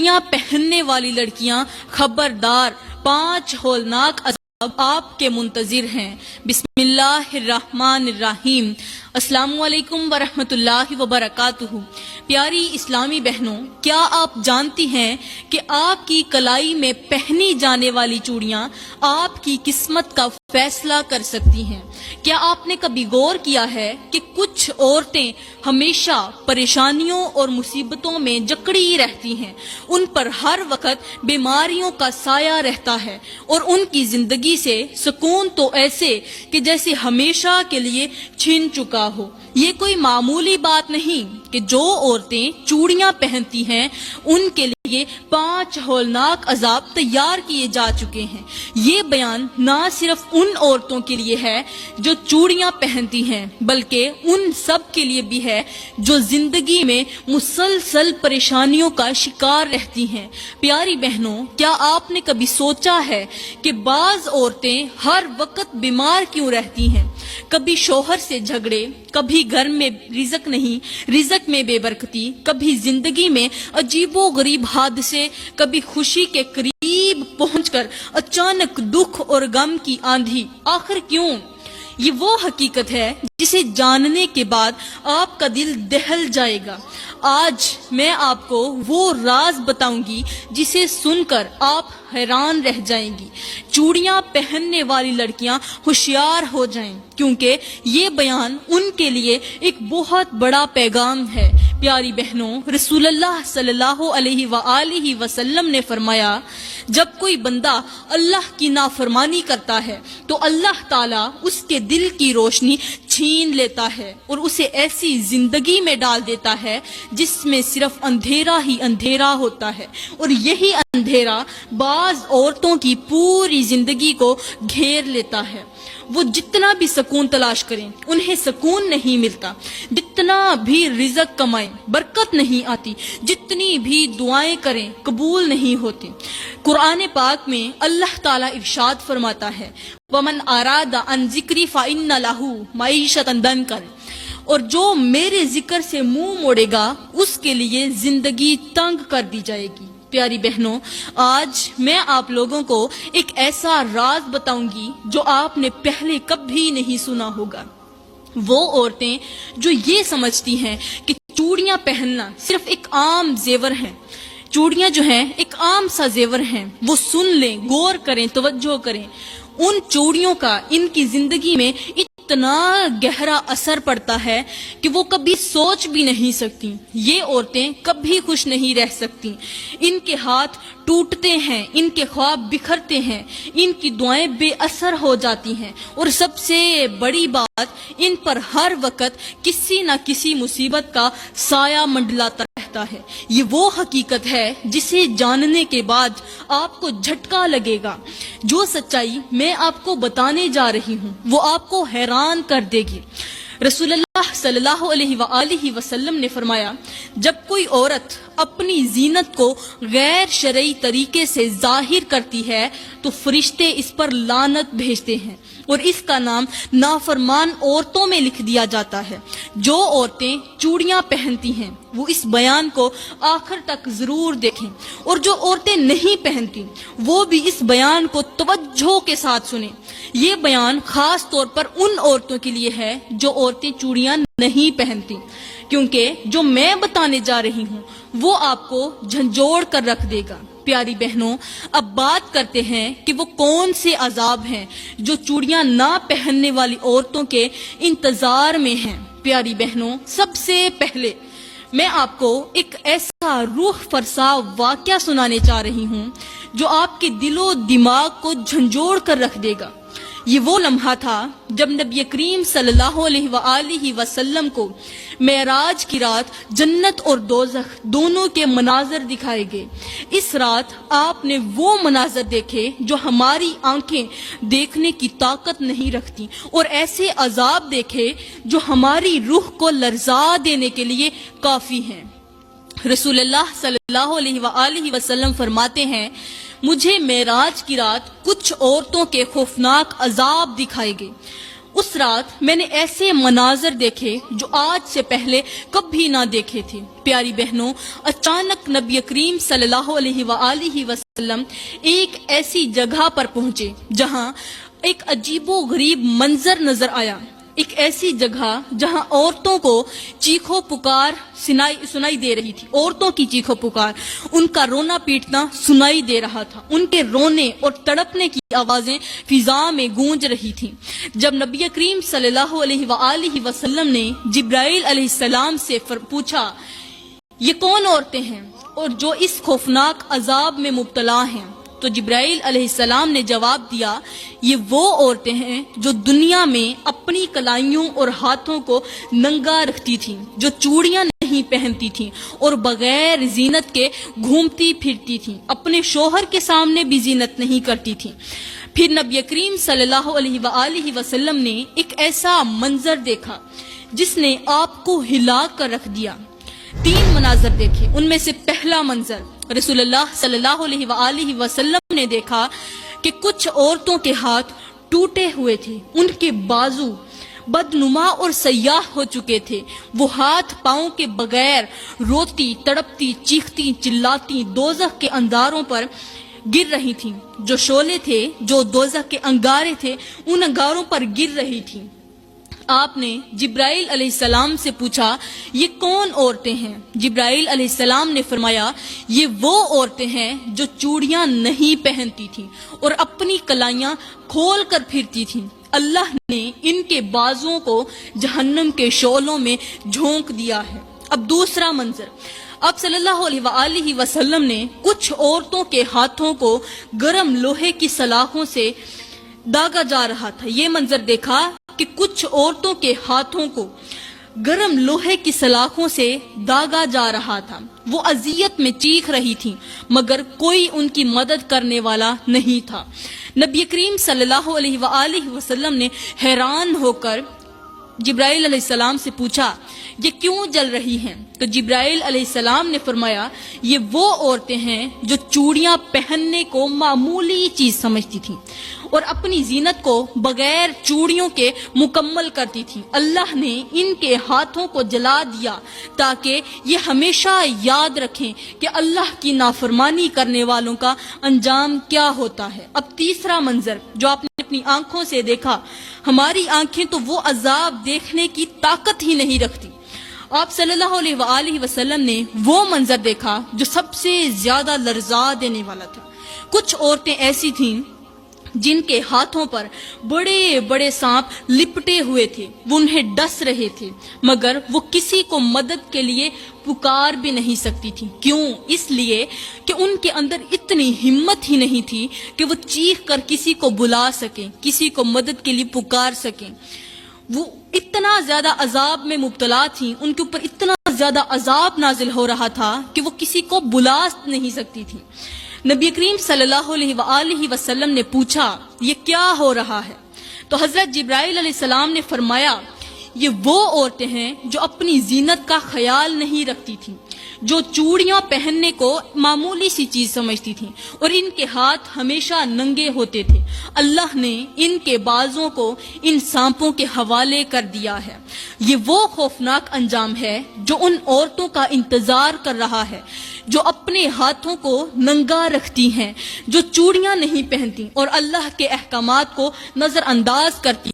چوڑیاں پہننے والی لڑکیاں خبردار 5 ہولناک عذاب آپ کے منتظر ہیں۔ بسم اللہ الرحمن الرحیم۔ السلام علیکم ورحمۃ اللہ وبرکاتہ۔ پیاری اسلامی بہنوں، کیا آپ جانتی ہیں کہ آپ کی کلائی میں پہنی جانے والی چوڑیاں آپ کی قسمت کا فیصلہ کر سکتی ہیں؟ کیا آپ نے کبھی غور کیا ہے کہ کچھ عورتیں ہمیشہ پریشانیوں اور مصیبتوں میں جکڑی رہتی ہیں، ان پر ہر وقت بیماریوں کا سایہ رہتا ہے اور ان کی زندگی سے سکون تو ایسے کہ جیسے ہمیشہ کے لیے چھن چکا ہو۔ یہ کوئی معمولی بات نہیں کہ جو عورتیں چوڑیاں پہنتی ہیں ان کے لیے 5 ہولناک عذاب تیار کیے جا چکے ہیں۔ یہ بیان نہ صرف ان عورتوں کے لیے ہے جو چوڑیاں پہنتی ہیں، بلکہ ان سب کے لیے بھی ہے جو زندگی میں مسلسل پریشانیوں کا شکار رہتی ہیں۔ پیاری بہنوں، کیا آپ نے کبھی سوچا ہے کہ بعض عورتیں ہر وقت بیمار کیوں رہتی ہیں؟ کبھی شوہر سے جھگڑے، کبھی گھر میں رزق نہیں، رزق میں بے برکتی، کبھی زندگی میں عجیب و غریب حادثے، کبھی خوشی کے قریب پہنچ کر اچانک دکھ اور غم کی آندھی۔ آخر کیوں؟ یہ وہ حقیقت ہے جسے جاننے کے بعد آپ کا دل دہل جائے گا۔ آج میں آپ کو وہ راز بتاؤں گی جسے سن کر آپ حیران رہ جائیں گی۔ چوڑیاں پہننے والی لڑکیاں ہوشیار ہو جائیں، کیونکہ یہ بیان ان کے لیے ایک بہت بڑا پیغام ہے۔ پیاری بہنوں، رسول اللہ صلی اللہ علیہ وآلہ وسلم نے فرمایا، جب کوئی بندہ اللہ کی نافرمانی کرتا ہے تو اللہ تعالیٰ اس کے دل کی روشنی چھین لیتا ہے اور اسے ایسی زندگی میں ڈال دیتا ہے جس میں صرف اندھیرا ہی اندھیرا ہوتا ہے، اور یہی اندھیرا بعض عورتوں کی پوری زندگی کو گھیر لیتا ہے۔ وہ جتنا بھی سکون تلاش کریں انہیں سکون نہیں ملتا، جتنا بھی رزق کمائیں برکت نہیں آتی، جتنی بھی دعائیں کریں قبول نہیں ہوتی۔ قرآن پاک میں اللہ تعالیٰ ارشاد فرماتا ہے، وَمَنْ أَرَادَ عَنْ ذِكْرِي فَإِنَّ لَهُ مَعِيشَةً ضَنْكًا، اور جو میرے ذکر سے منہ موڑے گا اس کے لیے زندگی تنگ کر دی جائے گی۔ پیاری بہنوں، آج میں آپ لوگوں کو ایک ایسا راز بتاؤں گی جو آپ نے پہلے کبھی نہیں سنا ہوگا۔ وہ عورتیں جو یہ سمجھتی ہیں کہ چوڑیاں پہننا صرف ایک عام زیور ہے، چوڑیاں جو ہیں ایک عام سا زیور ہیں، وہ سن لیں، غور کریں، توجہ کریں۔ ان چوڑیوں کا ان کی زندگی میں اتنا گہرا اثر پڑتا ہے کہ وہ کبھی سوچ بھی نہیں سکتی۔ یہ عورتیں کبھی خوش نہیں رہ سکتی، ان کے ہاتھ ٹوٹتے ہیں، ان کے خواب بکھرتے ہیں، ان کی دعائیں بے اثر ہو جاتی ہیں، اور سب سے بڑی بات، ان پر ہر وقت کسی نہ کسی مصیبت کا سایہ منڈلاتا رہتا ہے۔ یہ وہ حقیقت ہے جسے جاننے کے بعد آپ کو جھٹکا لگے گا۔ جو سچائی میں آپ کو بتانے جا رہی ہوں وہ آپ کو حیران کر دے گی۔ رسول اللہ صلی اللہ علیہ وآلہ وسلم نے فرمایا، جب کوئی عورت اپنی زینت کو غیر شرعی طریقے سے ظاہر کرتی ہے تو فرشتے اس پر لعنت بھیجتے ہیں اور اس کا نام نافرمان عورتوں میں لکھ دیا جاتا ہے۔ جو عورتیں چوڑیاں پہنتی ہیں وہ اس بیان کو آخر تک ضرور دیکھیں، اور جو عورتیں نہیں پہنتی وہ بھی اس بیان کو توجہ کے ساتھ سنیں۔ یہ بیان خاص طور پر ان عورتوں کے لیے ہے جو عورتیں چوڑیاں نہیں پہنتی، کیونکہ جو میں بتانے جا رہی ہوں وہ آپ کو جھنجھوڑ کر رکھ دے گا۔ پیاری بہنوں، اب بات کرتے ہیں کہ وہ کون سے عذاب ہیں جو چوڑیاں نہ پہننے والی عورتوں کے انتظار میں ہیں۔ پیاری بہنوں، سب سے پہلے میں آپ کو ایک ایسا روح فرسا واقعہ سنانے چاہ رہی ہوں جو آپ کے دل و دماغ کو جھنجھوڑ کر رکھ دے گا۔ یہ وہ لمحہ تھا جب نبی کریم صلی اللہ علیہ وآلہ وسلم کو معراج کی رات جنت اور دوزخ دونوں کے مناظر دکھائے گئے۔ اس رات آپ نے وہ مناظر دیکھے جو ہماری آنکھیں دیکھنے کی طاقت نہیں رکھتی، اور ایسے عذاب دیکھے جو ہماری روح کو لرزا دینے کے لیے کافی ہیں۔ رسول اللہ صلی اللہ علیہ وآلہ وسلم فرماتے ہیں، مجھے معراج کی رات کچھ عورتوں کے خوفناک عذاب دکھائے گئے۔ اس رات میں نے ایسے مناظر دیکھے جو آج سے پہلے کبھی نہ دیکھے تھے۔ پیاری بہنوں، اچانک نبی کریم صلی اللہ علیہ وآلہ وسلم ایک ایسی جگہ پر پہنچے جہاں ایک عجیب و غریب منظر نظر آیا۔ ایک ایسی جگہ جہاں عورتوں کو چیخو پکار سنائی دے رہی تھی، عورتوں کی چیخو پکار، ان کا رونا پیٹنا سنائی دے رہا تھا، ان کے رونے اور تڑپنے کی آوازیں فضا میں گونج رہی تھیں۔ جب نبی کریم صلی اللہ علیہ وآلہ وسلم نے جبرائیل علیہ السلام سے پوچھا یہ کون عورتیں ہیں اور جو اس خوفناک عذاب میں مبتلا ہیں، تو جبرائیل علیہ السلام نے جواب دیا یہ وہ عورتیں ہیں جو دنیا میں اپنی کلائیوں اور ہاتھوں کو ننگا رکھتی تھیں، جو چوڑیاں نہیں پہنتی تھیں اور بغیر زینت کے گھومتی پھرتی تھیں، اپنے شوہر کے سامنے بھی زینت نہیں کرتی تھیں۔ پھر نبی کریم صلی اللہ علیہ وآلہ وسلم نے ایک ایسا منظر دیکھا جس نے آپ کو ہلا کر رکھ دیا۔ 3 مناظر دیکھے، ان میں سے پہلا منظر رسول اللہ صلی اللہ علیہ وآلہ وسلم نے دیکھا کہ کچھ عورتوں کے ہاتھ ٹوٹے ہوئے تھے، ان کے بازو بدنما اور سیاہ ہو چکے تھے، وہ ہاتھ پاؤں کے بغیر روتی تڑپتی چیختی چلاتی دوزخ کے انداروں پر گر رہی تھیں، جو شعلے تھے، جو دوزخ کے انگارے تھے، ان انگاروں پر گر رہی تھیں۔ آپ نے جبرائیل علیہ السلام سے پوچھا یہ کون عورتیں ہیں؟ جبرائیل علیہ السلام نے فرمایا یہ وہ عورتیں ہیں جو چوڑیاں نہیں پہنتی تھیں اور اپنی کلائیاں کھول کر پھرتی تھیں۔ اللہ نے ان کے بازوؤں کو جہنم کے شعلوں میں جھونک دیا ہے۔ اب دوسرا منظر، آپ صلی اللہ علیہ وآلہ وسلم نے کچھ عورتوں کے ہاتھوں کو گرم لوہے کی سلاخوں سے داغا جا رہا تھا۔ یہ منظر دیکھا کہ کچھ عورتوں کے ہاتھوں کو گرم لوہے کی سلاخوں سے داغا جا رہا تھا، وہ اذیت میں چیخ رہی تھیں مگر کوئی ان کی مدد کرنے والا نہیں تھا۔ نبی کریم صلی اللہ علیہ وآلہ وسلم نے حیران ہو کر جبرائیل علیہ السلام سے پوچھا یہ کیوں جل رہی ہیں؟ تو جبرائیل علیہ السلام نے فرمایا یہ وہ عورتیں ہیں جو چوڑیاں پہننے کو معمولی چیز سمجھتی تھیں اور اپنی زینت کو بغیر چوڑیوں کے مکمل کرتی تھیں۔ اللہ نے ان کے ہاتھوں کو جلا دیا تاکہ یہ ہمیشہ یاد رکھیں کہ اللہ کی نافرمانی کرنے والوں کا انجام کیا ہوتا ہے۔ اب تیسرا منظر جو آپ نے اپنی آنکھوں سے دیکھا، ہماری آنکھیں تو وہ عذاب دیکھنے کی طاقت ہی نہیں رکھتی۔ آپ صلی اللہ علیہ وآلہ وسلم نے وہ منظر دیکھا جو سب سے زیادہ لرزا دینے والا تھا۔ کچھ عورتیں ایسی تھیں جن کے ہاتھوں پر بڑے بڑے سانپ لپٹے ہوئے تھے، وہ انہیں ڈس رہے تھے مگر وہ کسی کو مدد کے لیے پکار بھی نہیں سکتی تھی۔ کیوں؟ اس لیے کہ ان کے اندر اتنی ہمت ہی نہیں تھی کہ وہ چیخ کر کسی کو بلا سکیں، کسی کو مدد کے لیے پکار سکیں۔ وہ اتنا زیادہ عذاب میں مبتلا تھیں، ان کے اوپر اتنا زیادہ عذاب نازل ہو رہا تھا کہ وہ کسی کو بلا نہیں سکتی تھی۔ نبی کریم صلی اللہ علیہ وآلہ وسلم نے پوچھا یہ کیا ہو رہا ہے؟ تو حضرت جبرائیل علیہ السلام نے فرمایا یہ وہ عورتیں ہیں جو اپنی زینت کا خیال نہیں رکھتی تھیں، جو چوڑیاں پہننے کو معمولی سی چیز سمجھتی تھیں اور ان کے ہاتھ ہمیشہ ننگے ہوتے تھے۔ اللہ نے ان کے بازوں کو ان سانپوں کے حوالے کر دیا ہے۔ یہ وہ خوفناک انجام ہے جو ان عورتوں کا انتظار کر رہا ہے جو اپنے ہاتھوں کو ننگا رکھتی ہیں، جو چوڑیاں نہیں پہنتی اور اللہ کے احکامات کو نظر انداز کرتی